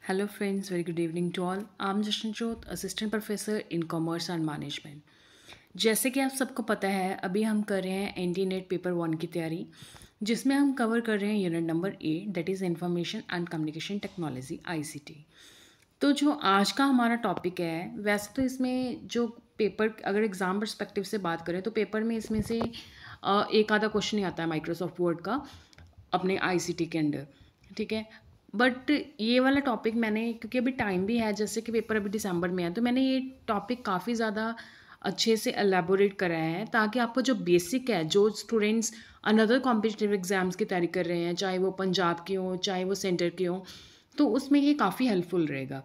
Hello friends, very good evening to all. I'm Jashanjot, assistant professor in commerce and management. जैसे कि आप सबको पता है, अभी हम कर रहे हैं एनडी नेट पेपर 1 की तैयारी, जिसमें हम कवर कर रहे हैं unit number 8, that is information and communication technology ICT. तो जो आज का हमारा टॉपिक है, वैसे तो इसमें जो पेपर अगर एग्ज़ाम पर्सपेक्टिव से बात करें तो पेपर में इसमें से एक आधा क्वेश्चन ही आता है माइक्रोसॉफ्ट वर्ड का अपने आईसीटी के अंडर, ठीक है। बट ये वाला टॉपिक मैंने, क्योंकि अभी टाइम भी है, जैसे कि पेपर अभी दिसंबर में है, तो मैंने ये टॉपिक काफ़ी ज़्यादा अच्छे से एलेबोरेट करा है ताकि आपको जो बेसिक है, जो स्टूडेंट्स अनदर कॉम्पिटिटिव एग्ज़ाम्स की तैयारी कर रहे हैं, चाहे वो पंजाब के हों चाहे वो सेंटर के हों, तो उसमें ये काफ़ी हेल्पफुल रहेगा।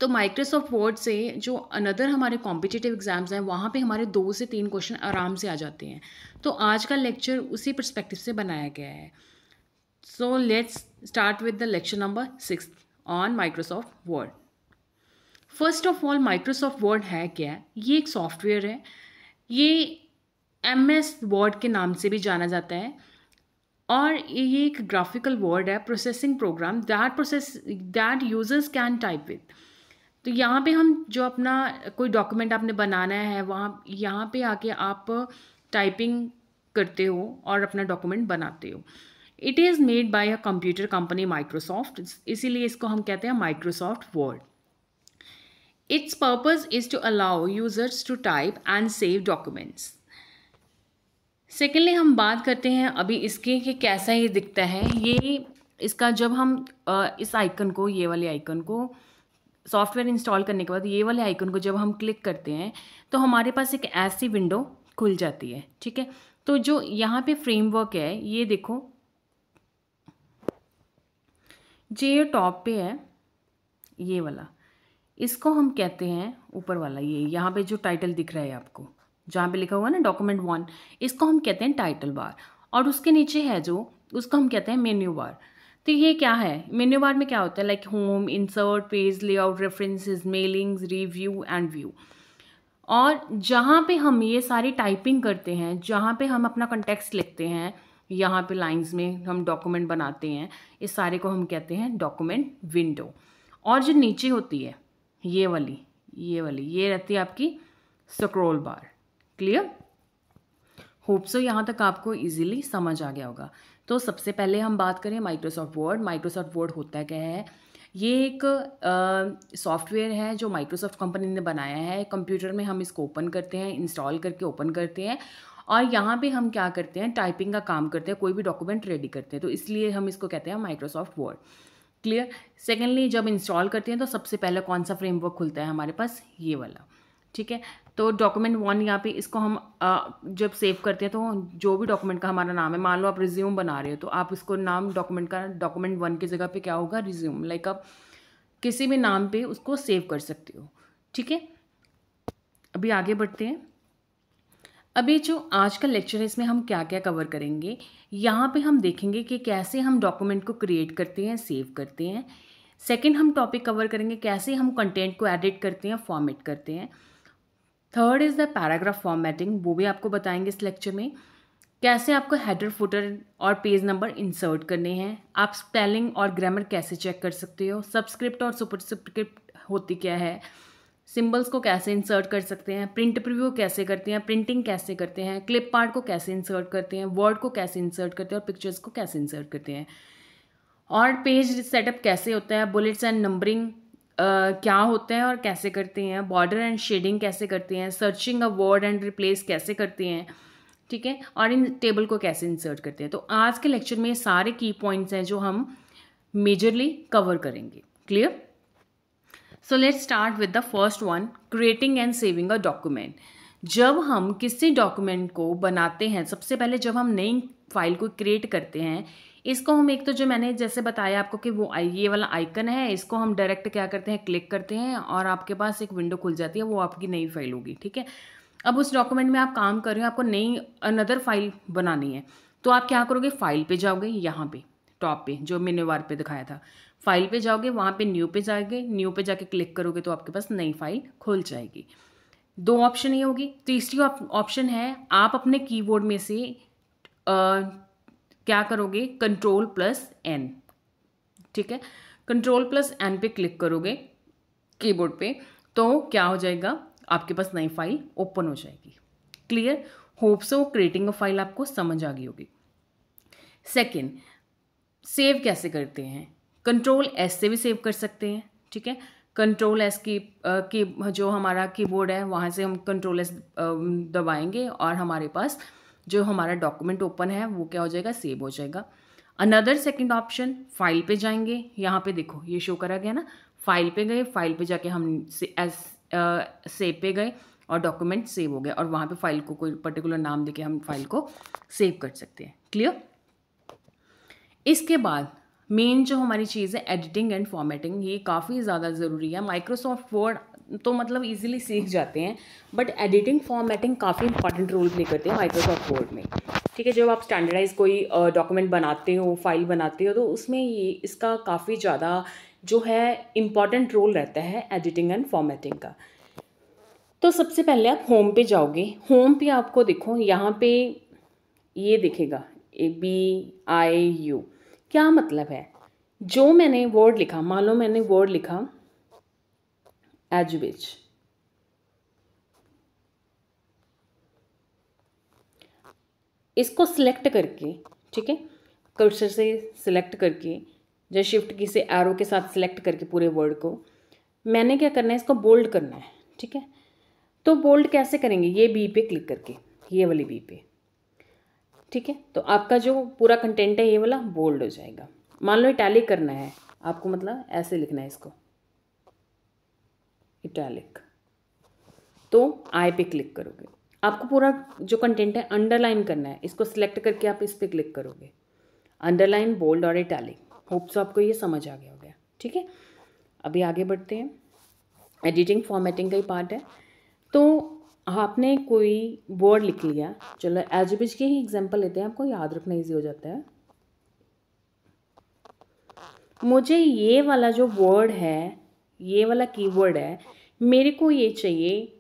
तो माइक्रोसॉफ्ट वर्ड से जो अनदर हमारे कॉम्पिटिटिव एग्ज़ाम्स हैं, वहाँ पे हमारे 2 से 3 क्वेश्चन आराम से आ जाते हैं। तो आज का लेक्चर उसी पर्सपेक्टिव से बनाया गया है। So let's start with the lecture number 6 on Microsoft Word. First of all Microsoft word है क्या? ये एक सॉफ्टवेयर है। ये MS वर्ड के नाम से भी जाना जाता है और ये एक ग्राफिकल वर्ड है, processing program that users can type with. तो यहाँ पे हम जो अपना कोई डॉक्यूमेंट आपने बनाना है, वहाँ यहाँ पे आके आप टाइपिंग करते हो और अपना डॉक्यूमेंट बनाते हो। It is made by a computer company Microsoft, इसीलिए इसको हम कहते हैं Microsoft word. Its purpose is to allow users to type and save documents. Secondly हम बात करते हैं अभी इसके कि कैसा ये दिखता है। ये इसका जब हम इस आइकन को, ये वाले आइकन को सॉफ्टवेयर इंस्टॉल करने के बाद ये वाले आइकन को जब हम क्लिक करते हैं तो हमारे पास एक ऐसी विंडो खुल जाती है, ठीक है। तो जो यहाँ पे फ्रेमवर्क है, ये देखो, जो टॉप पे है ये वाला, इसको हम कहते हैं, ऊपर वाला ये यहाँ पे जो टाइटल दिख रहा है आपको, जहाँ पे लिखा हुआ है ना डॉक्यूमेंट 1, इसको हम कहते हैं टाइटल बार। और उसके नीचे है जो, उसको हम कहते हैं मेन्यू बार। तो ये क्या है? मेन्यू बार में क्या होता है? Like home, insert, page, layout, references, mailings, review and view. और जहाँ पे हम ये सारी टाइपिंग करते हैं, जहाँ पे हम अपना कंटेक्स्ट लिखते हैं, यहाँ पे लाइंस में हम डॉक्यूमेंट बनाते हैं, इस सारे को हम कहते हैं डॉक्यूमेंट विंडो। और जो नीचे होती है ये वाली, ये रहती है आपकी स्क्रॉल बार। क्लियर? होप सो यहाँ तक आपको इजीली समझ आ गया होगा। तो सबसे पहले हम बात करें माइक्रोसॉफ्ट वर्ड। माइक्रोसॉफ्ट वर्ड होता क्या है? ये एक सॉफ्टवेयर है जो माइक्रोसॉफ्ट कंपनी ने बनाया है। कंप्यूटर में हम इसको ओपन करते हैं, इंस्टॉल करके ओपन करते हैं और यहाँ पे हम क्या करते हैं? टाइपिंग का काम करते हैं, कोई भी डॉक्यूमेंट रेडी करते हैं। तो इसलिए हम इसको कहते हैं माइक्रोसॉफ्ट वर्ड। क्लियर? सेकेंडली जब इंस्टॉल करते हैं तो सबसे पहले कौन सा फ्रेमवर्क खुलता है हमारे पास? ये वाला, ठीक है। तो डॉक्यूमेंट 1 यहाँ पे इसको हम जब सेव करते हैं तो जो भी डॉक्यूमेंट का हमारा नाम है, मान लो आप रिज्यूम बना रहे हो तो आप इसको नाम डॉक्यूमेंट का, डॉक्यूमेंट 1 की जगह पे क्या होगा? रिज्यूम। लाइक आप किसी भी नाम पे उसको सेव कर सकते हो, ठीक है। अभी आगे बढ़ते हैं। अभी जो आज का लेक्चर है इसमें हम क्या क्या कवर करेंगे, यहाँ पे हम देखेंगे कि कैसे हम डॉक्यूमेंट को क्रिएट करते हैं, सेव करते हैं। सेकंड हम टॉपिक कवर करेंगे कैसे हम कंटेंट को एडिट करते हैं, फॉर्मेट करते हैं। Third is the paragraph formatting, वो भी आपको बताएंगे इस लेक्चर में। कैसे आपको हेडर, फुटर और पेज नंबर इंसर्ट करने हैं। आप स्पेलिंग और ग्रामर कैसे चेक कर सकते हो। सबस्क्रिप्ट और सुपरस्क्रिप्ट होती क्या है। सिंबल्स को कैसे इंसर्ट कर सकते हैं। प्रिंट प्रीव्यू कैसे करते हैं, प्रिंटिंग कैसे करते हैं, क्लिप पार्ट को कैसे इंसर्ट करते हैं, वर्ड को कैसे इंसर्ट करते हैं और पिक्चर्स को कैसे इंसर्ट करते हैं। और पेज सेटअप कैसे होता है, बुलेट्स एंड नंबरिंग क्या होता है और कैसे करते हैं, बॉर्डर एंड शेडिंग कैसे करते हैं, searching a word and replace कैसे करते हैं, ठीक है। और इन टेबल को कैसे इंसर्ट करते हैं। तो आज के लेक्चर में ये सारे की पॉइंट्स हैं जो हम मेजरली कवर करेंगे। Clear? So let's start with the first one, creating and saving a document. जब हम किसी डॉक्यूमेंट को बनाते हैं, सबसे पहले जब हम नई फाइल को क्रिएट करते हैं, इसको हम, एक तो जो मैंने जैसे बताया आपको कि वो ये वाला आइकन है, इसको हम डायरेक्ट क्या करते हैं? क्लिक करते हैं और आपके पास एक विंडो खुल जाती है, वो आपकी नई फाइल होगी, ठीक है। अब उस डॉक्यूमेंट में आप काम कर रहे हो, आपको नई अनदर फाइल बनानी है, तो आप क्या करोगे? फाइल पे जाओगे, यहाँ पे टॉप पे जो मेन्यू बार पे दिखाया था, फाइल पे जाओगे, वहाँ पे न्यू पे जाओगे, न्यू पे जाके क्लिक करोगे तो आपके पास नई फाइल खुल जाएगी। 2 ऑप्शन ये होगी। तीसरी ऑप्शन है, आप अपने कीबोर्ड में से क्या करोगे? Ctrl+N, ठीक है। कंट्रोल प्लस एन पे क्लिक करोगे कीबोर्ड पे तो क्या हो जाएगा, आपके पास नई फाइल ओपन हो जाएगी। Clear? Hope so creating a file आपको समझ आ गई होगी। सेकेंड, सेव कैसे करते हैं? कंट्रोल एस से भी सेव कर सकते हैं, ठीक है। कंट्रोल एस की जो हमारा कीबोर्ड है वहाँ से हम कंट्रोल एस दबाएंगे और हमारे पास जो हमारा डॉक्यूमेंट ओपन है वो क्या हो जाएगा, सेव हो जाएगा। अनदर सेकंड ऑप्शन, फाइल पे जाएंगे, यहाँ पे देखो ये शो करा गया ना, फाइल पे गए, फाइल पे जाके हम सेव पे गए और डॉक्यूमेंट सेव हो गया और वहाँ पे फाइल को कोई पर्टिकुलर नाम देके हम फाइल को सेव कर सकते हैं। क्लियर? इसके बाद मेन जो हमारी चीज़ है एडिटिंग एंड फॉर्मेटिंग, ये काफ़ी ज़्यादा ज़रूरी है। माइक्रोसॉफ्ट वर्ड तो मतलब इजीली सीख जाते हैं, बट एडिटिंग फॉर्मेटिंग काफ़ी इंपॉर्टेंट रोल प्ले करते हैं माइक्रोसॉफ्ट वर्ड में, ठीक है। जब आप स्टैंडर्डाइज कोई डॉक्यूमेंट बनाते हो, फाइल बनाते हो, तो उसमें ये इसका काफ़ी ज़्यादा जो है इम्पॉर्टेंट रोल रहता है एडिटिंग एंड फॉर्मेटिंग का। तो सबसे पहले आप होम पे जाओगे, होम पे आपको देखो यहाँ पे ये दिखेगा ABIU, क्या मतलब है? जो मैंने वर्ड लिखा, मान लो मैंने वर्ड लिखा एजविच, इसको सिलेक्ट करके, ठीक है, कर्सर से सिलेक्ट करके, जैसे शिफ्ट की से एरो के साथ सिलेक्ट करके पूरे वर्ड को मैंने क्या करना है, इसको बोल्ड करना है, ठीक है। तो बोल्ड कैसे करेंगे? ये बी पे क्लिक करके, ये वाली बी पे, ठीक है। तो आपका जो पूरा कंटेंट है ये वाला बोल्ड हो जाएगा। मान लो इटैलिक करना है आपको, मतलब ऐसे लिखना है इसको, इटैलिक, तो आई पे क्लिक करोगे। आपको पूरा जो कंटेंट है अंडरलाइन करना है, इसको सिलेक्ट करके आप इस पर क्लिक करोगे, अंडरलाइन, बोल्ड और इटैलिक। होप सो आपको ये समझ आ गया होगा, ठीक है। अभी आगे बढ़ते हैं, एडिटिंग फॉर्मेटिंग का ही पार्ट है। तो आपने कोई वर्ड लिख लिया, चलो एजबिज के ही एग्जांपल लेते हैं, आपको याद रखना इजी हो जाता है। मुझे ये वाला जो वर्ड है, ये वाला कीवर्ड है, मेरे को ये चाहिए,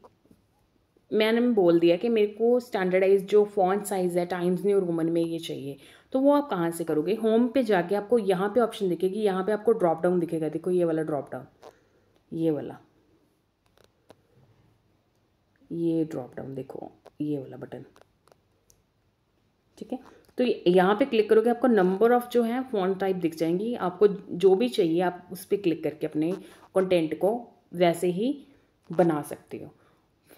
मैंने बोल दिया कि मेरे को स्टैंडर्डाइज जो फॉन्ट साइज़ है टाइम्स न्यू रोमन में ये चाहिए। तो वो आप कहाँ से करोगे? होम पे जाके आपको यहाँ पे ऑप्शन दिखेगी, यहाँ पे आपको ड्रॉप डाउन दिखेगा, देखो ये वाला ड्रॉप डाउन, ये वाला, ये ड्रॉप डाउन देखो, ये वाला बटन, ठीक है। तो यहाँ पे क्लिक करोगे, आपको नंबर ऑफ जो है फॉन्ट टाइप दिख जाएंगी, आपको जो भी चाहिए आप उस पर क्लिक करके अपने कंटेंट को वैसे ही बना सकते हो।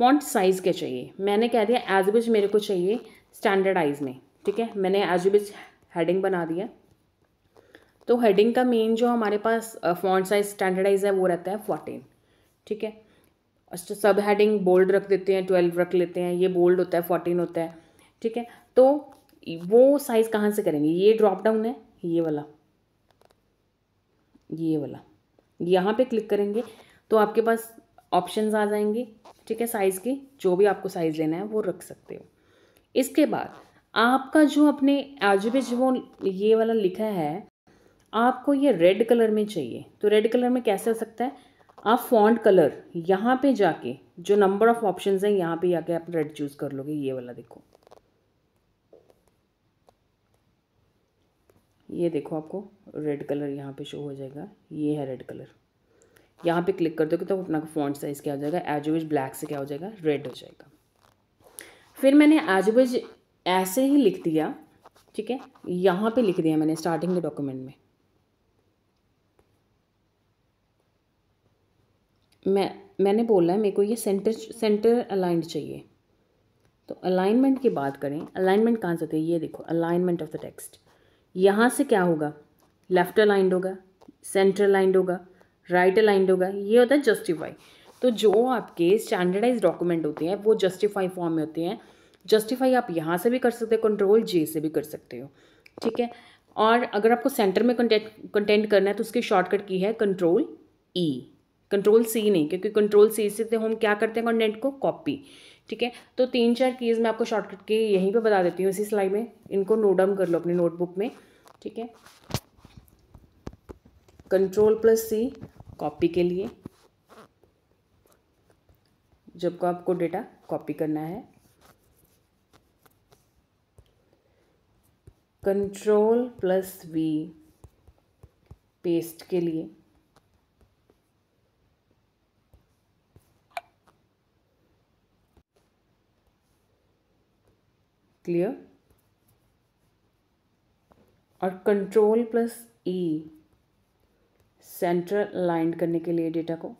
फॉन्ट साइज़ क्या चाहिए? मैंने कह दिया एज विच मेरे को चाहिए स्टैंडर्डाइज में, ठीक है। मैंने एज विच हेडिंग बना दिया। तो हेडिंग का मेन जो हमारे पास फॉन्ट साइज स्टैंडर्डाइज है वो रहता है 14, ठीक है। सब हेडिंग बोल्ड रख देते हैं, 12 रख लेते हैं, ये बोल्ड होता है, 14 होता है, ठीक है। तो वो साइज़ कहाँ से करेंगे? ये ड्रॉप डाउन है, ये वाला, ये वाला, यहाँ पे क्लिक करेंगे तो आपके पास ऑप्शंस आ जाएंगे, ठीक है। साइज़ की जो भी आपको साइज़ लेना है वो रख सकते हो। इसके बाद आपका जो अपने एजबिज वो ये वाला लिखा है, आपको ये रेड कलर में चाहिए। तो रेड कलर में कैसे हो सकता है? आप फॉन्ट कलर यहाँ पे जाके जो नंबर ऑफ ऑप्शंस हैं यहाँ पे जाके आप रेड चूज़ कर लोगे, ये वाला देखो, ये देखो आपको रेड कलर यहाँ पे शो हो जाएगा, ये है रेड कलर। यहाँ पे क्लिक कर दोगे तो अपना फॉन्ट साइज़ क्या हो जाएगा, एजविज ब्लैक से क्या हो जाएगा, रेड हो जाएगा। फिर मैंने एजविज ऐसे ही लिख दिया, ठीक है, यहाँ पे लिख दिया मैंने स्टार्टिंग के डॉक्यूमेंट में। मैंने बोला है मेरे को ये सेंटर अलाइंड चाहिए। तो अलाइनमेंट की बात करें, अलाइनमेंट कहाँ से होती है? ये देखो अलाइनमेंट ऑफ द टेक्स्ट, यहाँ से क्या होगा, लेफ्ट अलाइंड होगा, सेंटर अलाइंड होगा, राइट अलाइंड होगा, ये होता है जस्टिफाई। तो जो आपके स्टैंडर्डाइज डॉक्यूमेंट होते हैं वो जस्टिफाई फॉर्म में होते हैं। जस्टिफाई आप यहाँ से भी कर सकते हो, कंट्रोल जे से भी कर सकते हो, ठीक है। और अगर आपको सेंटर में कंटेंट करना है तो उसकी शॉर्टकट की है कंट्रोल ई, कंट्रोल सी नहीं, क्योंकि कंट्रोल सी से तो हम क्या करते हैं कंटेंट को कॉपी, ठीक है। तो 3-4 कीज़ मैं आपको शॉर्टकट के यहीं पे बता देती हूँ इसी स्लाइड में, इनको नोट डाउन कर लो अपनी नोटबुक में, ठीक है। कंट्रोल+C कॉपी के लिए, जब को आपको डेटा कॉपी करना है, कंट्रोल+V पेस्ट के लिए क्लियर, और कंट्रोल प्लस ई सेंटर अलाइन करने के लिए डेटा को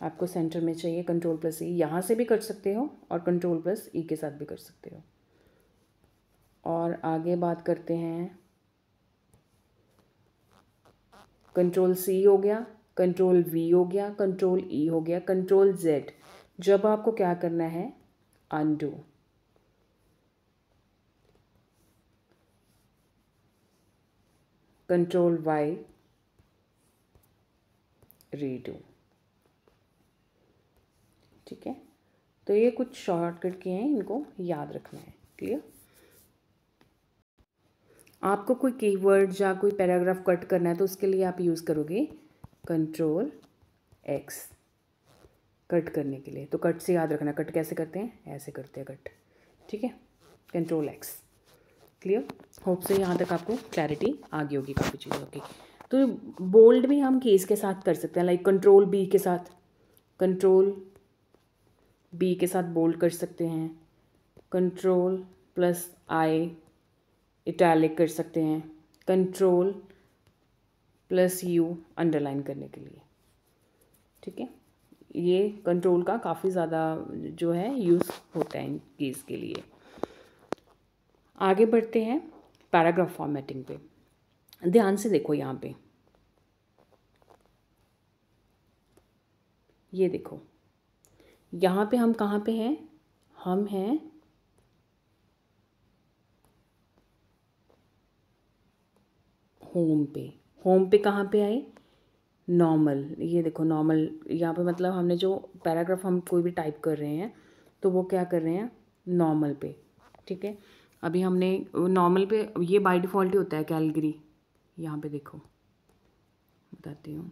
आपको सेंटर में चाहिए। कंट्रोल प्लस ई यहाँ से भी कर सकते हो और कंट्रोल प्लस ई के साथ भी कर सकते हो। और आगे बात करते हैं, कंट्रोल सी हो गया, कंट्रोल वी हो गया, कंट्रोल ई हो गया, कंट्रोल जेड। जब आपको क्या करना है, अनडू, कंट्रोल वाई, रीडू। ठीक है, तो ये कुछ शॉर्टकट के हैं, इनको याद रखना है। क्लियर। आपको कोई कीवर्ड या कोई पैराग्राफ कट करना है तो उसके लिए आप यूज़ करोगे कंट्रोल एक्स कट करने के लिए। तो कट से याद रखना, कट कैसे करते हैं, ऐसे करते हैं कट। ठीक है, कंट्रोल एक्स। क्लियर। होप से यहाँ तक आपको क्लैरिटी आ गई होगी काफ़ी चीज़ों की। तो बोल्ड भी हम कीज के साथ कर सकते हैं, लाइक कंट्रोल बी के साथ, कंट्रोल बी के साथ बोल्ड कर सकते हैं, कंट्रोल प्लस आई इटैलिक कर सकते हैं, कंट्रोल प्लस यू अंडरलाइन करने के लिए। ठीक है, ये कंट्रोल का काफ़ी ज़्यादा जो है यूज़ होता है इन कीज़ के लिए। आगे बढ़ते हैं पैराग्राफ फॉर्मेटिंग पे। ध्यान से देखो यहाँ पे, ये देखो यहाँ पे हम कहाँ पे हैं, हम हैं होम पे। होम पे कहाँ पे आए, नॉर्मल। ये देखो नॉर्मल, यहाँ पे मतलब हमने जो पैराग्राफ हम कोई भी टाइप कर रहे हैं तो वो क्या कर रहे हैं, नॉर्मल पे। ठीक है, अभी हमने नॉर्मल पे, ये बाय डिफ़ॉल्ट ही होता है कैलगरी। यहाँ पे देखो बताती हूँ,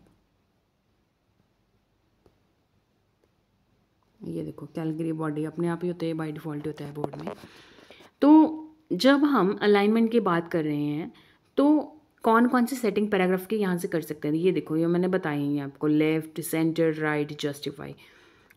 ये देखो कैलगरी बॉडी अपने आप ही होता है, बाय डिफ़ॉल्ट होता है बोर्ड में। तो जब हम अलाइनमेंट की बात कर रहे हैं तो कौन कौन से सेटिंग पैराग्राफ के यहाँ से कर सकते हैं, ये देखो ये मैंने बताई है आपको, लेफ्ट, सेंटर, राइट, जस्टिफाई।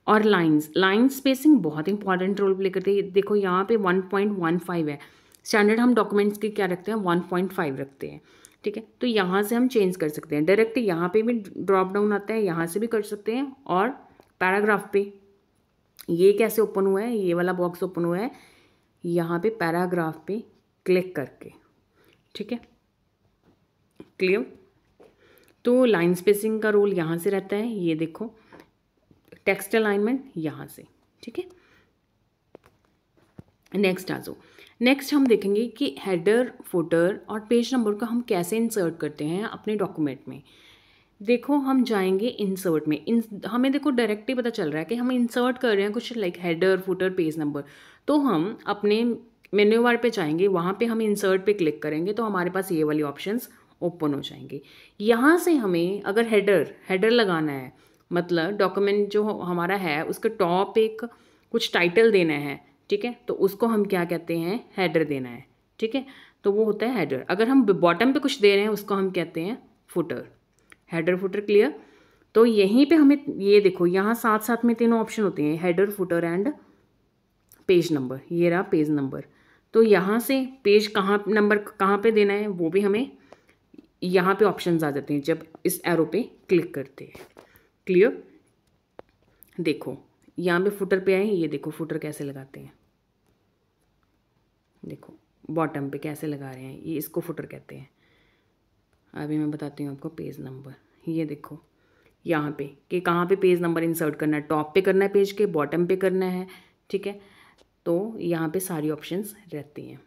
और लाइन स्पेसिंग बहुत इंपॉर्टेंट रोल प्ले करती है। देखो यहाँ पे 1.15 है, स्टैंडर्ड हम डॉक्यूमेंट्स के क्या रखते हैं, 1.5 रखते हैं। ठीक है, तो यहाँ से हम चेंज कर सकते हैं डायरेक्ट, यहाँ पे भी ड्रॉप डाउन आता है, यहाँ से भी कर सकते हैं। और पैराग्राफ पे ये कैसे ओपन हुआ है, ये वाला बॉक्स ओपन हुआ है यहाँ पे पैराग्राफ पे क्लिक करके। ठीक है, क्लियर। तो लाइन स्पेसिंग का रोल यहाँ से रहता है, ये देखो टेक्स्ट अलाइनमेंट यहाँ से। ठीक है, नेक्स्ट आ जाओ। नेक्स्ट हम देखेंगे कि हेडर, फुटर और पेज नंबर को हम कैसे इंसर्ट करते हैं अपने डॉक्यूमेंट में। देखो हम जाएंगे इंसर्ट में, हमें देखो डायरेक्ट ही पता चल रहा है कि हम इंसर्ट कर रहे हैं कुछ like header, footer, page number. तो हम अपने मेन्यू बार पे जाएंगे, वहाँ पे हम इंसर्ट पे क्लिक करेंगे तो हमारे पास ये वाली ऑप्शंस ओपन हो जाएंगे। यहाँ से हमें अगर हेडर लगाना है, मतलब डॉक्यूमेंट जो हमारा है उसके टॉप एक कुछ टाइटल देना है। ठीक है, तो उसको हम क्या कहते हैं, हेडर देना है। ठीक है, तो वो होता है हेडर। अगर हम बॉटम पे कुछ दे रहे हैं उसको हम कहते हैं फुटर, हेडर फुटर। क्लियर। तो यहीं पे हमें ये देखो यहाँ साथ साथ में तीनों ऑप्शन होते हैं, header, footer and page number. ये रहा पेज नंबर। तो यहाँ से पेज कहाँ नंबर कहाँ पे देना है वो भी हमें यहाँ पे ऑप्शंस आ जाते हैं जब इस एरो पे क्लिक करते हैं। क्लियर। देखो यहाँ पे फुटर पे आए, ये देखो फुटर कैसे लगाते हैं, देखो बॉटम पे कैसे लगा रहे हैं, ये इसको फुटर कहते हैं। अभी मैं बताती हूँ आपको पेज नंबर। ये देखो यहाँ पे कि कहाँ पे पेज नंबर इंसर्ट करना है, टॉप पे करना है पेज के, बॉटम पे करना है। ठीक है, तो यहाँ पे सारी ऑप्शंस रहती हैं।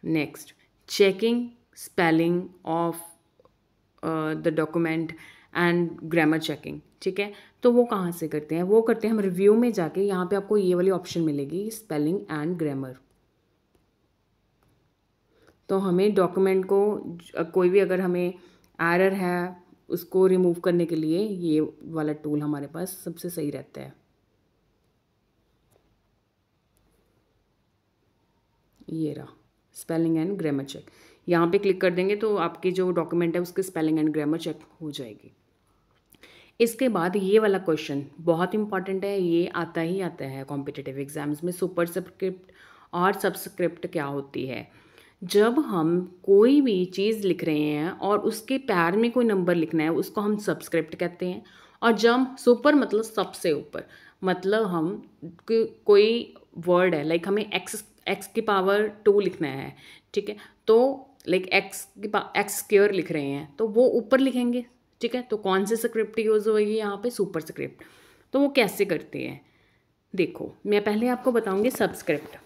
Next, checking spelling of the document and grammar checking. ठीक है, तो वो कहाँ से करते हैं, वो करते हैं हम रिव्यू में जाके, यहाँ पे आपको ये वाली ऑप्शन मिलेगी स्पेलिंग एंड ग्रामर। तो हमें डॉक्यूमेंट को कोई भी अगर हमें एरर है उसको रिमूव करने के लिए ये वाला टूल हमारे पास सबसे सही रहता है। ये रहा स्पेलिंग एंड ग्रामर चेक। यहाँ पे क्लिक कर देंगे तो आपकी जो डॉक्यूमेंट है उसकी स्पेलिंग एंड ग्रामर चेक हो जाएगी। इसके बाद ये वाला क्वेश्चन बहुत इंपॉर्टेंट है, ये आता ही आता है कॉम्पिटिटिव एग्जाम्स में, सुपरस्क्रिप्ट और सबस्क्रिप्ट क्या होती है। जब हम कोई भी चीज़ लिख रहे हैं और उसके पैर में कोई नंबर लिखना है उसको हम सबस्क्रिप्ट कहते हैं। और जब सुपर मतलब सबसे ऊपर, मतलब हम कोई वर्ड है, लाइक हमें एक्स की पावर 2 लिखना है, ठीक है, तो लाइक एक्स स्क्वायर लिख रहे हैं तो वो ऊपर लिखेंगे, ठीक है। तो कौन सी स्क्रिप्ट यूज़ होगी यहाँ पे? Super script. तो वो कैसे करते हैं देखो, मैं पहले आपको बताऊंगी सबस्क्रिप्ट।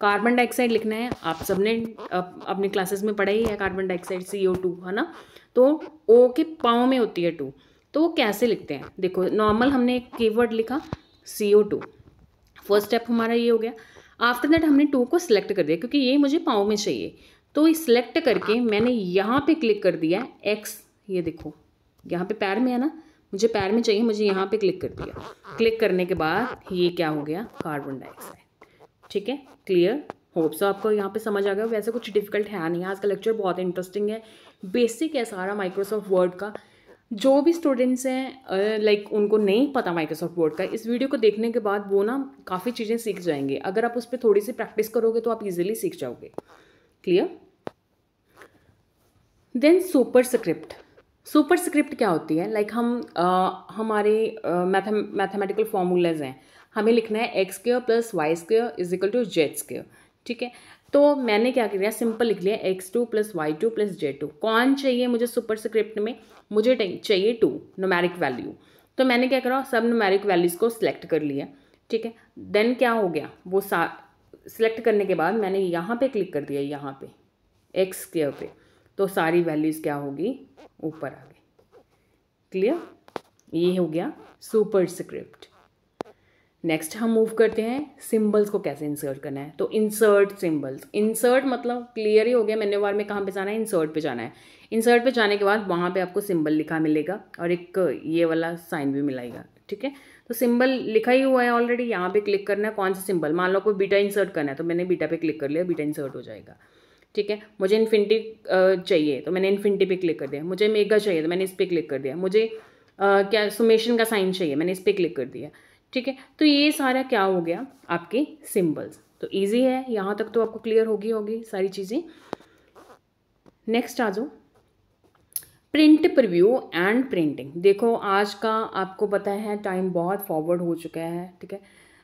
कार्बन डाइऑक्साइड लिखना है, आप सबने अपने क्लासेस में पढ़ा ही है कार्बन डाइऑक्साइड CO2, है ना। तो ओ के पाँव में होती है 2, तो वो कैसे लिखते हैं देखो। नॉर्मल हमने एक कीवर्ड लिखा CO2, फर्स्ट स्टेप हमारा ये हो गया। आफ्टर दैट हमने 2 को सिलेक्ट कर दिया क्योंकि ये मुझे पाँव में चाहिए, तो सिलेक्ट करके मैंने यहाँ पे क्लिक कर दिया एक्स, ये देखो यहाँ पे पैर में है ना, मुझे पैर में चाहिए, मुझे यहाँ पे क्लिक कर दिया। क्लिक करने के बाद ये क्या हो गया? कार्बन डाइऑक्साइड, ठीक है। क्लियर? होप सो आपको यहाँ पे समझ आ गया। वैसे कुछ डिफिकल्ट है नहीं, आज का लेक्चर बहुत इंटरेस्टिंग है, बेसिक है सारा माइक्रोसॉफ्ट वर्ड का। जो भी स्टूडेंट्स हैं लाइक उनको नहीं पता माइक्रोसॉफ्ट वर्ड का, इस वीडियो को देखने के बाद वो ना काफ़ी चीज़ें सीख जाएंगे। अगर आप उस पर थोड़ी सी प्रैक्टिस करोगे तो आप इजीली सीख जाओगे। क्लियर? देन सुपर स्क्रिप्ट क्या होती है? लाइक हम हमारे मैथमेटिकल फॉर्मूलाज हैं, हमें लिखना है x square plus y square is equal to z square, ठीक है। तो मैंने क्या किया, सिंपल लिख लिया x2 plus y2 plus z2। कौन चाहिए मुझे सुपर स्क्रिप्ट में? मुझे चाहिए 2 न्यूमेरिक वैल्यू। तो मैंने क्या करा, सब न्यूमेरिक वैल्यूज़ को सिलेक्ट कर लिया, ठीक है। देन क्या हो गया, वो सिलेक्ट करने के बाद मैंने यहाँ पे क्लिक कर दिया, यहाँ पे एक्स स्क्वायर पे, तो सारी वैल्यूज़ क्या होगी? ऊपर आ गई। क्लियर? ये हो गया सुपर स्क्रिप्ट। नेक्स्ट हम मूव करते हैं सिंबल्स को कैसे इंसर्ट करना है। तो इंसर्ट सिंबल्स, इंसर्ट मतलब क्लियर ही हो गया, मेन्यू बार में कहाँ पे जाना है? इंसर्ट पे जाना है। इंसर्ट पे जाने के बाद वहाँ पे आपको सिंबल लिखा मिलेगा और एक ये वाला साइन भी मिलेगा, ठीक है। तो सिंबल लिखा ही हुआ है ऑलरेडी, यहाँ पे क्लिक करना है। कौन सा सिंबल? मान लो कोई बीटा इंसर्ट करना है तो मैंने बीटा पे क्लिक कर लिया, बीटा इंसर्ट हो जाएगा, ठीक है। मुझे इन्फिनिटी चाहिए तो मैंने इन्फिनिटी पे क्लिक कर दिया। मुझे मेगा चाहिए तो मैंने इस पर क्लिक कर दिया। मुझे क्या सुमेशन का साइन चाहिए, मैंने इस पर क्लिक कर दिया, ठीक है। तो ये सारा क्या हो गया? आपके सिंबल्स। तो इजी है, यहाँ तक तो आपको क्लियर होगी सारी चीज़ें। नेक्स्ट आ जाओ, प्रिंट प्रीव्यू एंड प्रिंटिंग। देखो आज का आपको पता है टाइम बहुत फॉरवर्ड हो चुका है, ठीक है।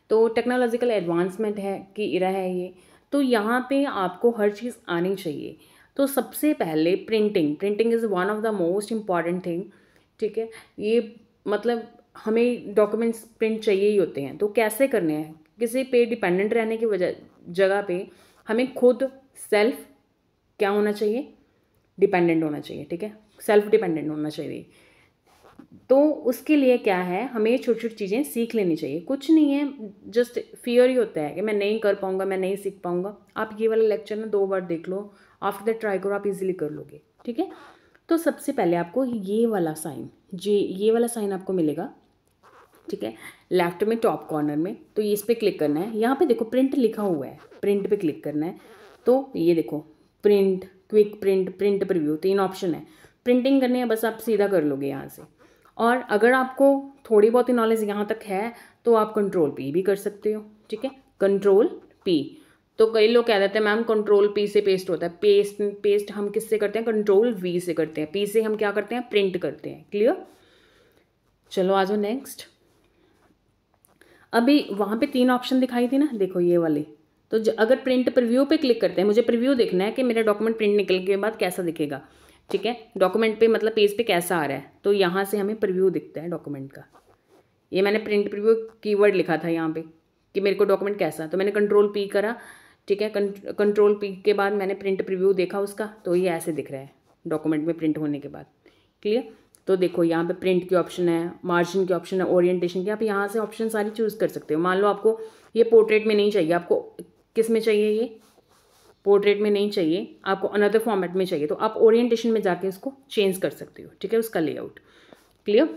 तो टेक्नोलॉजिकल एडवांसमेंट है कि इरा है ये, तो यहाँ पे आपको हर चीज़ आनी चाहिए। तो सबसे पहले printing is one of the most important thing, ठीक है। ये मतलब हमें डॉक्यूमेंट्स प्रिंट चाहिए ही होते हैं, तो कैसे करने हैं? किसी पे डिपेंडेंट रहने की जगह पे हमें खुद सेल्फ क्या होना चाहिए? डिपेंडेंट होना चाहिए, ठीक है, सेल्फ डिपेंडेंट होना चाहिए। तो उसके लिए क्या है, हमें छोटी छोटी चीज़ें सीख लेनी चाहिए। कुछ नहीं है, जस्ट फियर ही होता है कि मैं नहीं कर पाऊँगा, मैं नहीं सीख पाऊँगा। आप ये वाला लेक्चर ना 2 बार देख लो, आफ्टर दैट ट्राई करो, आप इजीली कर लोगे, ठीक है। तो सबसे पहले आपको ये वाला साइन आपको मिलेगा, ठीक है, लेफ्ट में टॉप कॉर्नर में। तो इस पर क्लिक करना है। यहाँ पे देखो प्रिंट लिखा हुआ है, प्रिंट पे क्लिक करना है। तो ये देखो print, quick print, print preview, 3 option है। प्रिंटिंग करनी है बस आप सीधा कर लोगे यहाँ से। और अगर आपको थोड़ी बहुत ही नॉलेज यहाँ तक है तो आप कंट्रोल P भी कर सकते हो, ठीक है, कंट्रोल P। तो कई लोग कह देते हैं मैम कंट्रोल P से पेस्ट होता है। पेस्ट हम किससे करते हैं? कंट्रोल V से करते हैं। P से हम क्या करते हैं? प्रिंट करते हैं। क्लियर? चलो आ जाओ नेक्स्ट। अभी वहाँ पे 3 ऑप्शन दिखाई थी ना, देखो ये वाली। तो अगर प्रिंट प्रीव्यू पे क्लिक करते हैं, मुझे प्रीव्यू देखना है कि मेरा डॉक्यूमेंट प्रिंट निकलने के बाद कैसा दिखेगा, ठीक है, डॉक्यूमेंट पे मतलब पेज पे कैसा आ रहा है। तो यहाँ से हमें प्रीव्यू दिखता है डॉक्यूमेंट का। ये मैंने प्रिंट प्रीव्यू कीवर्ड लिखा था यहाँ पे कि मेरे को डॉक्यूमेंट कैसा, तो मैंने कंट्रोल P करा, ठीक है। कंट्रोल P के बाद मैंने प्रिंट प्रीव्यू देखा उसका, तो ये ऐसे दिख रहा है डॉक्यूमेंट में प्रिंट होने के बाद। क्लियर? तो देखो यहाँ पे प्रिंट की ऑप्शन है, मार्जिन की ऑप्शन है, ओरिएंटेशन की। आप यहाँ से ऑप्शन सारी चूज़ कर सकते हो। मान लो आपको ये पोर्ट्रेट में नहीं चाहिए, आपको किस में चाहिए? ये पोर्ट्रेट में नहीं चाहिए, आपको अनदर फॉर्मेट में चाहिए, तो आप ओरिएंटेशन में जाके इसको चेंज कर सकते हो, ठीक है, उसका लेआउट। क्लियर?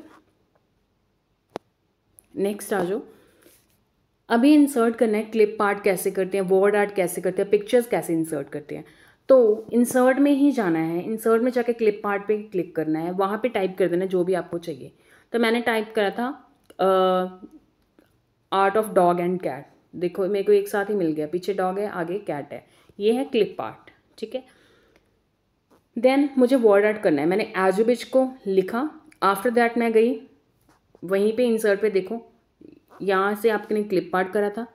नेक्स्ट आ जाओ। अभी इंसर्ट करना है, क्लिप आर्ट कैसे करते हैं, वर्ड आर्ट कैसे करते हैं, पिक्चर्स कैसे इंसर्ट करते हैं। तो इंसर्ट में ही जाना है, इंसर्ट में जाके क्लिप पार्ट पे क्लिक करना है, वहाँ पे टाइप कर देना जो भी आपको चाहिए। तो मैंने टाइप करा था art of dog and cat. देखो मेरे को एक साथ ही मिल गया, पीछे डॉग है आगे कैट है, ये है क्लिप पार्ट, ठीक है। देन मुझे वर्ड आर्ट करना है, मैंने एजुबिच को लिखा। आफ्टर दैट मैं गई वहीं पे इंसर्ट पे, देखो यहाँ से आपने क्लिप पार्ट करा था,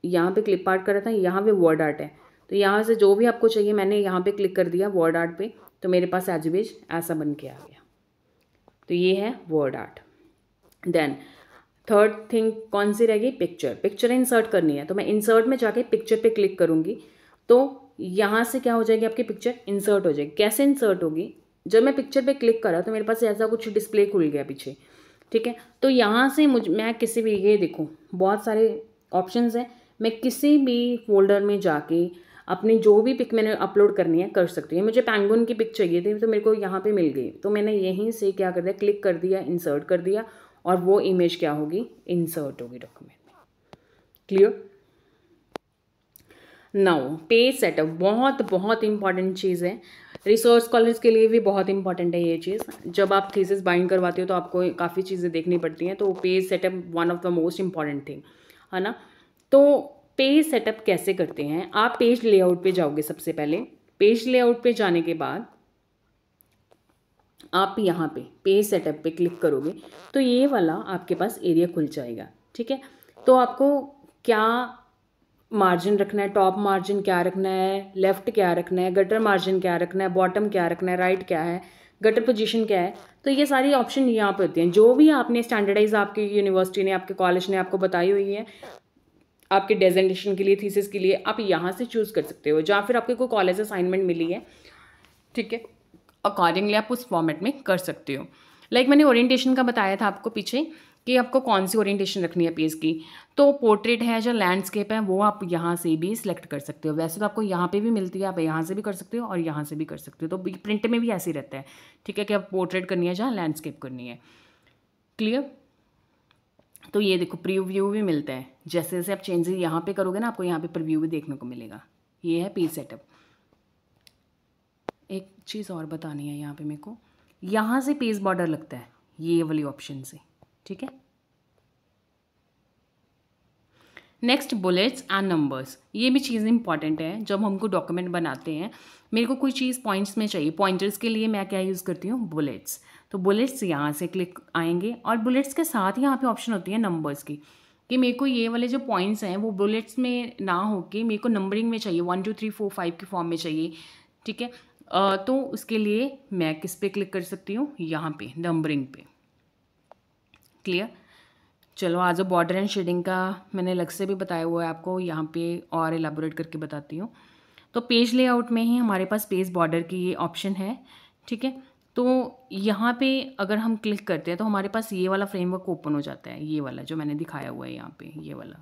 यहाँ पे क्लिप आर्ट करा था, यहाँ पे वर्ड आर्ट है। तो यहाँ से जो भी आपको चाहिए मैंने यहाँ पे क्लिक कर दिया वर्ड आर्ट पे, तो मेरे पास एज इमेज ऐसा बन के आ गया। तो ये है word art. Then third thing कौन सी रहेगी, पिक्चर। पिक्चर इंसर्ट करनी है, तो मैं इंसर्ट में जाके पिक्चर पे क्लिक करूँगी, तो यहाँ से क्या हो जाएगी, आपकी पिक्चर इंसर्ट हो जाएगी। कैसे इंसर्ट होगी, जब मैं पिक्चर पे क्लिक करा तो मेरे पास ऐसा कुछ डिस्प्ले खुल गया पीछे, ठीक है। तो यहाँ से मैं किसी भी, ये देखो बहुत सारे ऑप्शंस हैं, मैं किसी भी फोल्डर में जाके अपनी जो भी पिक मैंने अपलोड करनी है कर सकती हूँ। मुझे पेंगुइन की पिक चाहिए थी तो मेरे को यहाँ पे मिल गई, तो मैंने यहीं से क्या कर दिया, क्लिक कर दिया, इंसर्ट कर दिया, और वो इमेज क्या होगी, इंसर्ट होगी डॉक्यूमेंट में। क्लियर। नाउ पेज सेटअप बहुत बहुत इंपॉर्टेंट चीज़ है, रिसर्च स्कॉलर्स के लिए भी बहुत इंपॉर्टेंट है ये चीज़। जब आप थीसिस बाइंड करवाते हो तो आपको काफ़ी चीज़ें देखनी पड़ती हैं, तो page setup one of the most important thing है ना। तो पेज सेटअप कैसे करते हैं, आप पेज लेआउट पे जाओगे। सबसे पहले पेज लेआउट पे जाने के बाद आप यहाँ पे पेज सेटअप पे क्लिक करोगे तो ये वाला आपके पास एरिया खुल जाएगा, ठीक है। तो आपको क्या मार्जिन रखना है, टॉप मार्जिन क्या रखना है, लेफ्ट क्या रखना है, गटर मार्जिन क्या रखना है, बॉटम क्या रखना है, राइट क्या है, गटर पोजीशन क्या है, तो ये सारी ऑप्शन यहाँ पे होती हैं। जो भी आपने स्टैंडर्डाइज आपकी यूनिवर्सिटी ने, आपके कॉलेज ने आपको बताई हुई है आपके डेजिग्नेशन के लिए, थीसिस के लिए, आप यहाँ से चूज़ कर सकते हो, या फिर आपके कोई कॉलेज असाइनमेंट मिली है, ठीक है, अकॉर्डिंगली आप उस फॉर्मेट में कर सकते हो। लाइक मैंने ओरिएंटेशन का बताया था आपको पीछे कि आपको कौन सी ओरिएंटेशन रखनी है पेज की, तो पोर्ट्रेट है जो लैंडस्केप है वो आप यहाँ से भी सिलेक्ट कर सकते हो। वैसे तो आपको यहाँ पे भी मिलती है, आप यहाँ से भी कर सकते हो और यहाँ से भी कर सकते हो, तो प्रिंट में भी ऐसे ही रहता है, ठीक है, कि आप पोर्ट्रेट करनी है जहाँ लैंडस्केप करनी है। क्लियर। तो ये देखो प्रीव्यू भी मिलता है, जैसे जैसे आप चेंजेस यहाँ पे करोगे ना आपको यहाँ पे प्रीव्यू भी देखने को मिलेगा। ये है पेज सेटअप। एक चीज़ और बतानी है यहाँ पे मेरे को, यहाँ से पेज बॉर्डर लगता है ये वाली ऑप्शन से, ठीक है। नेक्स्ट बुलेट्स एंड नंबर्स, ये भी चीज़ इंपॉर्टेंट है। जब हमको डॉक्यूमेंट बनाते हैं, मेरे को कोई चीज़ पॉइंट्स में चाहिए, पॉइंटर्स के लिए मैं क्या यूज़ करती हूँ, बुलेट्स। तो बुलेट्स यहाँ से क्लिक आएंगे, और बुलेट्स के साथ ही यहाँ पे ऑप्शन होती है नंबर्स की, कि मेरे को ये वाले जो पॉइंट्स हैं वो बुलेट्स में ना होके मेरे को नंबरिंग में चाहिए, 1 2 3 4 5 के फॉर्म में चाहिए, ठीक है। तो उसके लिए मैं किस पे क्लिक कर सकती हूँ, यहाँ पे नंबरिंग पे। क्लियर। चलो आज बॉर्डर एंड शेडिंग का मैंने अलग से भी बताया हुआ है आपको, यहाँ पे और एलाबोरेट करके बताती हूँ। तो पेज लेआउट में ही हमारे पास पेज बॉर्डर की ये ऑप्शन है, ठीक है। तो यहाँ पे अगर हम क्लिक करते हैं तो हमारे पास ये वाला फ्रेमवर्क ओपन हो जाता है, ये वाला जो मैंने दिखाया हुआ है यहाँ पे, ये वाला,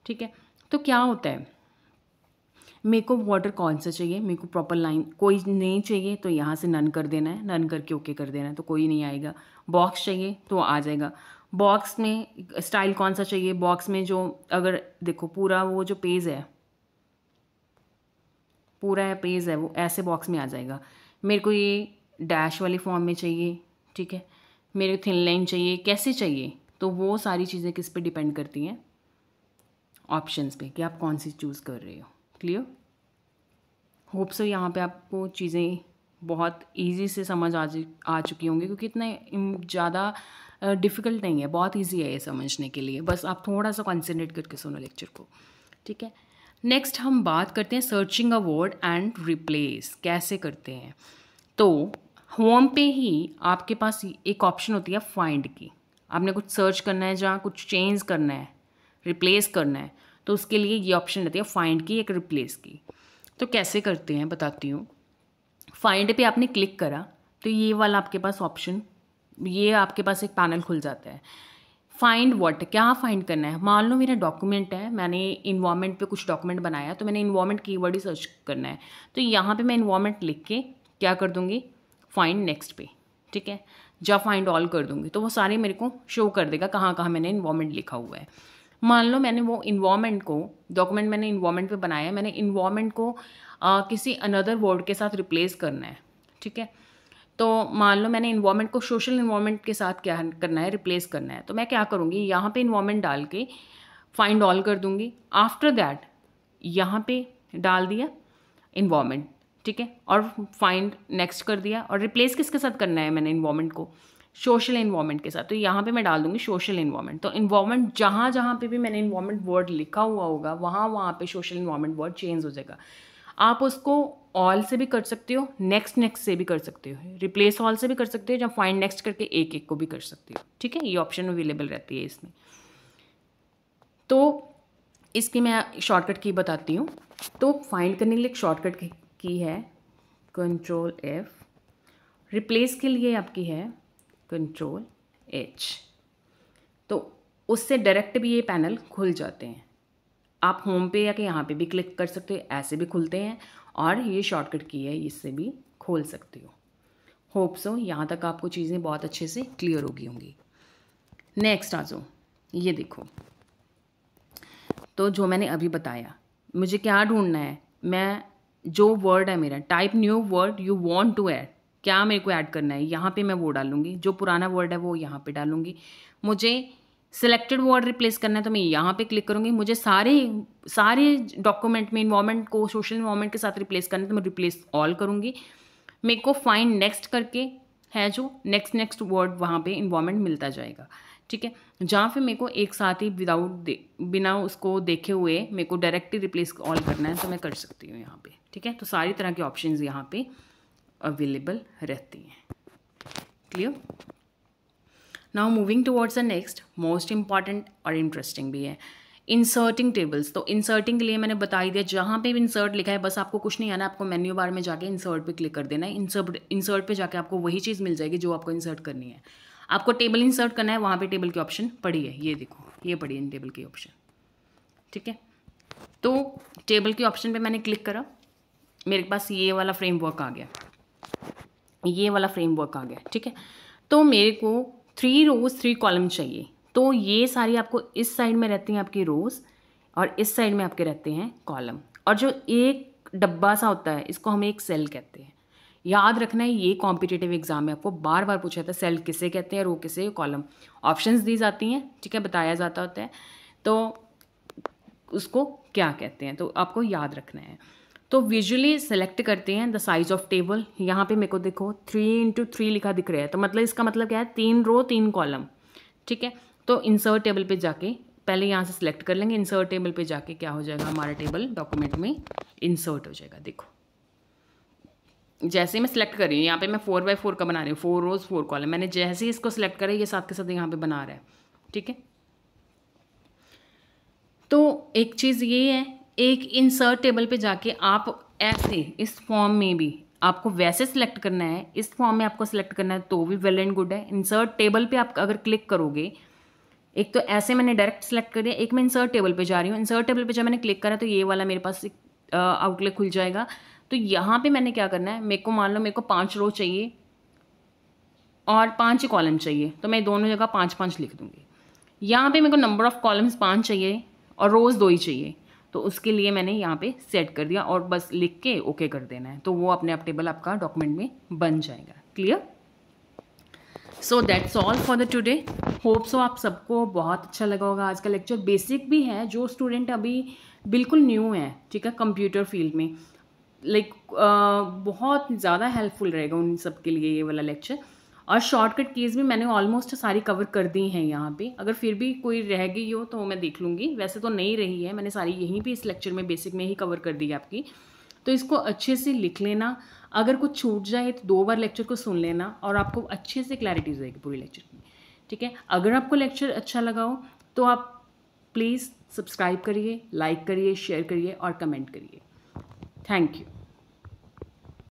ठीक है। तो क्या होता है, मेरे को बॉर्डर कौन सा चाहिए, मेरे को प्रॉपर लाइन कोई नहीं चाहिए तो यहाँ से नन कर देना है, नन करके ओके कर देना है, तो कोई नहीं आएगा। बॉक्स चाहिए तो आ जाएगा। बॉक्स में स्टाइल कौन सा चाहिए, बॉक्स में जो अगर देखो पूरा वो जो पेज है, पूरा पेज है वो ऐसे बॉक्स में आ जाएगा। मेरे को ये डैश वाली फॉर्म में चाहिए, ठीक है, मेरे को थिन लाइन चाहिए, कैसे चाहिए, तो वो सारी चीज़ें किस पे डिपेंड करती हैं, ऑप्शंस पे, कि आप कौन सी चूज़ कर रहे हो। क्लियर। होप सो यहाँ पे आपको चीज़ें बहुत इजी से समझ आ चुकी होंगी, क्योंकि इतना ज़्यादा डिफ़िकल्ट नहीं है, बहुत इजी है ये समझने के लिए, बस आप थोड़ा सा कंसंट्रेट करके सुनो लेक्चर को, ठीक है। नेक्स्ट हम बात करते हैं searching a word and replace कैसे करते हैं। तो होम पे ही आपके पास एक ऑप्शन होती है फाइंड की, आपने कुछ सर्च करना है, जहाँ कुछ चेंज करना है, रिप्लेस करना है, तो उसके लिए ये ऑप्शन रहती है फाइंड की, एक रिप्लेस की। तो कैसे करते हैं बताती हूँ। फाइंड पे आपने क्लिक करा तो ये वाला आपके पास ऑप्शन, ये आपके पास एक पैनल खुल जाता है। फाइंड व्हाट, क्या फाइंड करना है, मान लो मेरा डॉक्यूमेंट है, मैंने इन्वायरमेंट पे कुछ डॉक्यूमेंट बनाया, तो मैंने इन्वायरमेंट कीवर्ड ही सर्च करना है, तो यहाँ पे मैं इन्वायरमेंट लिख के क्या कर दूँगी, फाइंड नेक्स्ट पे, ठीक है, या फाइंड ऑल कर दूँगी, तो वो सारे मेरे को शो कर देगा कहाँ कहाँ मैंने इन्वायरमेंट लिखा हुआ है। मान लो मैंने वो इन्वायरमेंट को, डॉक्यूमेंट मैंने इन्वायरमेंट पे बनाया है, मैंने इन्वायरमेंट को किसी अनदर वर्ड के साथ रिप्लेस करना है, ठीक है। तो मान लो मैंने इन्वायरमेंट को सोशल इन्वायरमेंट के साथ क्या करना है, रिप्लेस करना है, तो मैं क्या करूँगी, यहाँ पे इन्वायरमेंट डाल के फाइंड ऑल कर दूँगी। आफ्टर दैट यहाँ पे डाल दिया इन्वायरमेंट, ठीक है, और फाइंड नेक्स्ट कर दिया। और रिप्लेस किसके साथ करना है मैंने इन्वायरमेंट को, सोशल इन्वायरमेंट के साथ। तो यहाँ पे मैं डाल दूँगी सोशल इन्वायरमेंट। तो इन्वायरमेंट जहाँ जहाँ पे भी मैंने इन्वायरमेंट वर्ड लिखा हुआ होगा वहाँ वहाँ पे सोशल इन्वायरमेंट वर्ड चेंज हो जाएगा। आप उसको ऑल से भी कर सकते हो, नेक्स्ट नेक्स्ट से भी कर सकते हो, रिप्लेस ऑल से भी कर सकते हो, जब फाइंड नेक्स्ट करके एक एक को भी कर सकते हो, ठीक है। ये ऑप्शन अवेलेबल रहती है इसमें। तो इसकी मैं शॉर्टकट की बताती हूँ। तो फाइंड करने के लिए एक शॉर्टकट की है Ctrl+F, रिप्लेस के लिए आपकी है Ctrl+H। तो उससे डायरेक्ट भी ये पैनल खुल जाते हैं। आप होम पे या कि यहाँ पे भी क्लिक कर सकते हो, ऐसे भी खुलते हैं, और ये शॉर्टकट की है, इससे भी खोल सकते हो। होप सो यहाँ तक आपको चीज़ें बहुत अच्छे से क्लियर होंगी। नेक्स्ट आ जाओ, ये देखो। तो जो मैंने अभी बताया, मुझे क्या ढूंढना है, मैं जो वर्ड है मेरा, type new word you want to add, क्या मेरे को ऐड करना है, यहाँ पे मैं वो डालूंगी। जो पुराना वर्ड है वो यहाँ पे डालूंगी। मुझे सिलेक्टेड वर्ड रिप्लेस करना है तो मैं यहाँ पे क्लिक करूँगी। मुझे सारे डॉक्यूमेंट में इन्वायरमेंट को सोशल इन्वायरमेंट के साथ रिप्लेस करना है तो मैं रिप्लेस ऑल करूँगी। मेरे को फाइंड नेक्स्ट करके है जो नेक्स्ट वर्ड वहाँ पे इन्वायरमेंट मिलता जाएगा, ठीक है। जहाँ पे मेरे को एक साथ ही बिना उसको देखे हुए मेरे को डायरेक्टली रिप्लेस ऑल करना है तो मैं कर सकती हूँ यहाँ पे, ठीक है। तो सारी तरह के ऑप्शंस यहाँ पे अवेलेबल रहती हैं। Clear? Now moving towards the next most important और इंटरेस्टिंग भी है, इंसर्टिंग टेबल्स। तो इंसर्टिंग के लिए मैंने बता ही दिया, जहाँ पे भी इंसर्ट लिखा है बस आपको कुछ नहीं आना, आपको मेन्यू बार में जाके इंसर्ट पे क्लिक कर देना है। इंसर्ट पे जाके आपको वही चीज़ मिल जाएगी जो आपको इंसर्ट करनी है। आपको टेबल इंसर्ट करना है, वहाँ पे टेबल की ऑप्शन पड़ी है, ये देखो, ये पड़ी है टेबल की ऑप्शन, ठीक है। तो टेबल की ऑप्शन पे मैंने क्लिक करा, मेरे पास ये वाला फ्रेमवर्क आ गया, ये वाला फ्रेमवर्क आ गया, ठीक है। तो मेरे को 3 रोज 3 कॉलम चाहिए। तो ये सारी आपको इस साइड में रहती हैं आपकी रोज, और इस साइड में आपके रहते हैं कॉलम। और जो एक डब्बा सा होता है इसको हम एक सेल कहते हैं। याद रखना है, ये कॉम्पिटिटिव एग्जाम में आपको बार बार पूछा जाता है सेल किसे कहते हैं, रो किसे, कॉलम। ऑप्शंस दी जाती हैं, ठीक है, बताया जाता होता है तो उसको क्या कहते हैं, तो आपको याद रखना है। तो विजुअली सेलेक्ट करते हैं द साइज ऑफ टेबल। यहाँ पे मेरे को देखो 3x3 लिखा दिख रहा है, तो मतलब इसका मतलब क्या है, 3 रो 3 कॉलम, ठीक है। तो इंसर्ट टेबल पे जाके पहले यहाँ से सिलेक्ट कर लेंगे। इंसर्ट टेबल पे जाके क्या हो जाएगा, हमारा टेबल डॉक्यूमेंट में इंसर्ट हो जाएगा। देखो जैसे मैं सिलेक्ट कर रही हूँ, यहाँ पे मैं 4x4 का बना रही हूँ, 4 रोज 4 कॉलम। मैंने जैसे ही इसको सिलेक्ट करा ये साथ के साथ यहाँ पे बना रहा है, ठीक है। तो एक चीज़ ये है, एक इंसर्ट टेबल पे जाके आप ऐसे इस फॉर्म में भी आपको वैसे सिलेक्ट करना है, इस फॉर्म में आपको सिलेक्ट करना है तो भी वेल एंड गुड है। इंसर्ट टेबल पे आप अगर क्लिक करोगे, एक तो ऐसे मैंने डायरेक्ट सेलेक्ट कर दिया, एक मैं इंसर्ट टेबल पे जा रही हूँ। इंसर्ट टेबल पे जब मैंने क्लिक करा तो ये वाला मेरे पास आउटलुक खुल जाएगा। तो यहाँ पे मैंने क्या करना है, मेरे को मान लो मेरे को 5 रो चाहिए और 5 कॉलम चाहिए, तो मैं दोनों जगह 5-5 लिख दूँगी। यहाँ पे मेरे को नंबर ऑफ़ कॉलम्स 5 चाहिए और रोज़ 2 ही चाहिए, तो उसके लिए मैंने यहाँ पे सेट कर दिया और बस लिख के ओके कर देना है, तो वो अपने आप टेबल आपका डॉक्यूमेंट में बन जाएगा। Clear? So that's all for the today. Hope so आप सबको बहुत अच्छा लगा होगा आज का लेक्चर। बेसिक भी है, जो स्टूडेंट अभी बिल्कुल न्यू है, ठीक है, कंप्यूटर फील्ड में, लाइक बहुत ज़्यादा हेल्पफुल रहेगा उन सब के लिए ये वाला लेक्चर। और शॉर्टकट कीज़ भी मैंने ऑलमोस्ट सारी कवर कर दी हैं यहाँ पे। अगर फिर भी कोई रह गई हो तो मैं देख लूँगी, वैसे तो नहीं रही है, मैंने सारी यहीं पे इस लेक्चर में बेसिक में ही कवर कर दी है आपकी। तो इसको अच्छे से लिख लेना, अगर कुछ छूट जाए तो 2 बार लेक्चर को सुन लेना और आपको अच्छे से क्लैरिटी हो जाएगी पूरी लेक्चर की, ठीक है। अगर आपको लेक्चर अच्छा लगा हो तो आप प्लीज़ सब्सक्राइब करिए, लाइक करिए, शेयर करिए और कमेंट करिए। Thank you.